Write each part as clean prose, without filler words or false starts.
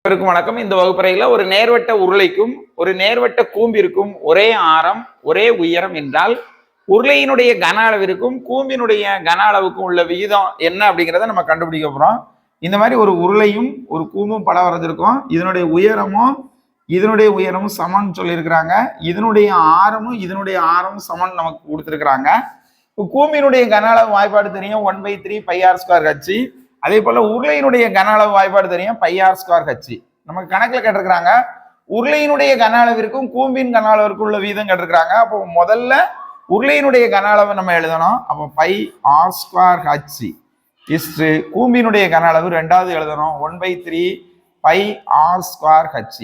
வணக்கம். இந்த வகுப்பறையில ஒரு நேர்வட்ட உருளைக்கும் ஒரு நேர்வட்ட கூம்பிற்கும் ஒரே ஆரம் ஒரே உயரம் என்றால் உருளையினுடைய கன அளவிற்கும் கூம்பினுடைய கன அளவுக்கும் உள்ள விகிதம் என்ன அப்படிங்கிறத நம்ம கண்டுபிடிக்க போறோம். இந்த மாதிரி ஒரு உருளையும் ஒரு கூம்பும் படம் வரைஞ்சிருக்கோம். இதனுடைய உயரமும் சமம்னு சொல்லியிருக்கிறாங்க. இதனுடைய ஆரமும் சமம் நமக்கு கொடுத்துருக்குறாங்க. கூம்பினுடைய கன அளவு வாய்ப்பாடு தெரியும் 1/3 πr²h. அதே போல உருளையினுடைய கன அளவு வாய்ப்பாடு தெரியும் πr²h. நமக்கு கணக்குல கேட்டிருக்கிறாங்க உருளையினுடைய கன அளவிற்கும் கூம்பின் கன அளவிற்கும் உள்ள வீதம் கேட்டிருக்கிறாங்க. அப்போ முதல்ல உருளையினுடைய கன அளவு நம்ம எழுதணும். அப்போ πr²h இஸ்டு கூம்பினுடைய கன அளவு ரெண்டாவது எழுதணும் 1/3 πr²h.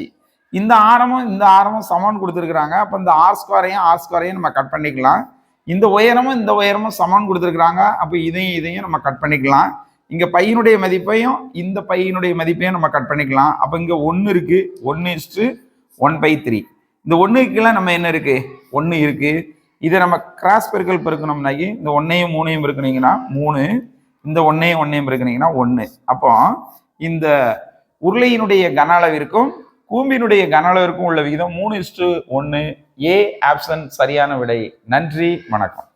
இந்த ஆரமும் சமன் கொடுத்துருக்குறாங்க. அப்போ இந்த r²ஐயும் நம்ம கட் பண்ணிக்கலாம். இந்த உயரமும் சமன் கொடுத்துருக்குறாங்க. அப்போ இதையும் நம்ம கட் பண்ணிக்கலாம். இங்க பையனுடைய மதிப்பையும் இந்த பையனுடைய மதிப்பையும் நம்ம கட் பண்ணிக்கலாம். அப்ப இங்க 1 இருக்கு. 1:1/3. இந்த 1க்கு கீழே நம்ம என்ன இருக்கு? 1 இருக்கு. இதை நம்ம கிராஸ் பெருக்கல் பெருக்கணும்னாக்கி இந்த 1ஐயும் 3ஐயும் பெருக்கினீங்கன்னா 3, இந்த 1ஐயும் பெருக்கினீங்கன்னா 1. அப்போ இந்த உருளையினுடைய கன அளவிற்கும் கூம்பினுடைய கன அளவிற்கும் உள்ள விகிதம் 3:1. ஏ ஆப்ஷன் சரியான விடை. நன்றி, வணக்கம்.